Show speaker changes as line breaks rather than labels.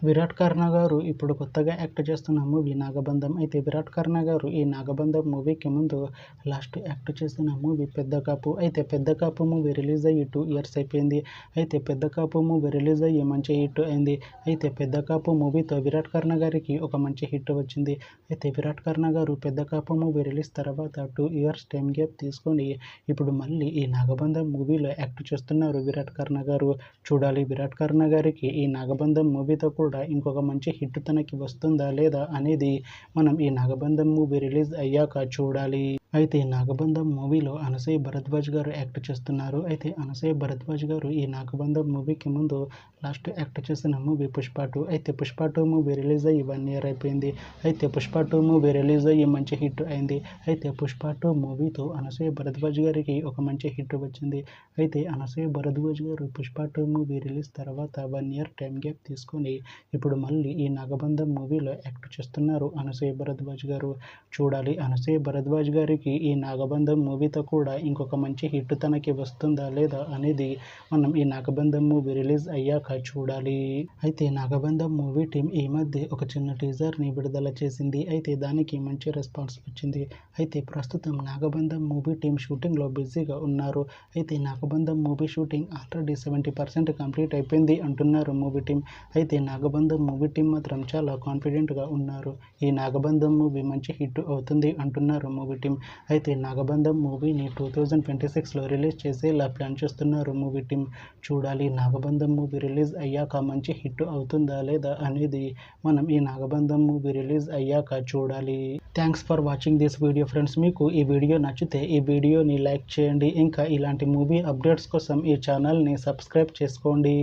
విరాట్ కర్ణ గారు ఇప్పుడు కొత్తగా యాక్ట్ చేస్తున్న మూవీ నాగబంధం. అయితే విరాట్ కర్ణ గారు ఈ నాగబంధం మూవీకి ముందు లాస్ట్ యాక్ట్ చేసిన మూవీ పెద్ద కాపు. అయితే పెద్ద కాపు మూవీ రిలీజ్ అయ్యి 2 ఇయర్స్ అయిపోయింది. అయితే పెద్ద కాపు మూవీ రిలీజ్ అయ్యి మంచి హిట్ అయింది. అయితే పెద్ద కాపు మూవీతో విరాట్ కర్ణ గారికి ఒక మంచి హిట్ వచ్చింది. అయితే విరాట్ కర్ణ గారు పెద్ద కాపు మూవీ రిలీజ్ తర్వాత 2 ఇయర్స్ టైం గ్యాప్ తీసుకొని ఇప్పుడు మళ్ళీ ఈ నాగబంధం మూవీలో యాక్ట్ చేస్తున్నారు విరాట్ కర్ణ గారు. చూడాలి విరాట్ కర్ణ గారికి ఈ నాగబంధం మూవీతో కూడా ఇంకొక మంచి హిట్ తనకి వస్తుందా లేదా అనేది మనం ఈ నాగబంధం మూవీ రిలీజ్ అయ్యాక చూడాలి. అయితే నాగబంధం మూవీలో అనసూయ భరద్వాజ్ గారు యాక్ట్ చేస్తున్నారు. అయితే అనసూయ భరద్వాజ్ గారు ఈ నాగబంధం మూవీకి ముందు లాస్ట్ యాక్ట్ చేసిన మూవీ పుష్ప 2. అయితే పుష్ప 2 మూవీ రిలీజ్ అయ్యి 1 ఇయర్ అయిపోయింది. అయితే పుష్ప 2 మూవీ రిలీజ్ అయ్యి మంచి హిట్ అయింది. అయితే పుష్ప 2 మూవీతో అనసూయ భరద్వాజ్ గారికి ఒక మంచి హిట్ వచ్చింది. అయితే అనసూయ భరద్వాజ్ గారు పుష్ప 2 మూవీ రిలీజ్ తర్వాత 1 ఇయర్ టైం గ్యాప్ తీసుకొని ఇప్పుడు మళ్ళీ ఈ నాగబంధం మూవీలో యాక్ట్ చేస్తున్నారు అనసూయ భరద్వాజ్ గారు. చూడాలి అనసూయ భరద్వాజ్ గారికి ఈ నాగబంధం మూవీతో కూడా ఇంకొక మంచి హిట్ తనకి వస్తుందా లేదా అనేది మనం ఈ నాగబంధం మూవీ రిలీజ్ అయ్యాక చూడాలి. అయితే నాగబంధం మూవీ టీం ఈ మధ్య ఒక చిన్న టీజర్ని విడుదల చేసింది. అయితే దానికి మంచి రెస్పాన్స్ వచ్చింది. అయితే ప్రస్తుతం నాగబంధం మూవీ టీం షూటింగ్లో బిజీగా ఉన్నారు. అయితే నాగబంధం మూవీ షూటింగ్ ఆల్రెడీ 70% కంప్లీట్ అయిపోయింది అంటున్నారు మూవీ టీం. అయితే నాగబంధం మూవీ టీం మాత్రం చాలా కాన్ఫిడెంట్గా ఉన్నారు. ఈ నాగబంధం మూవీ మంచి హిట్ అవుతుంది అంటున్నారు మూవీ టీం. అయితే నాగబంధం మూవీని 2026లో రిలీజ్ చేసేలా ప్లాన్ చేస్తున్నారు మూవీ టీం. చూడాలి నాగబంధం మూవీ రిలీజ్ అయ్యాక మంచి హిట్ అవుతుందా లేదా అనేది మనం ఈ నాగబంధం మూవీ రిలీజ్ అయ్యాక చూడాలి. Thanks for watching this video friends. మీకు ఈ వీడియో నచ్చితే ఈ వీడియోని లైక్ చేయండి. ఇంకా ఇలాంటి మూవీ అప్డేట్స్ కోసం ఈ ఛానల్ని సబ్స్క్రైబ్ చేసుకోండి.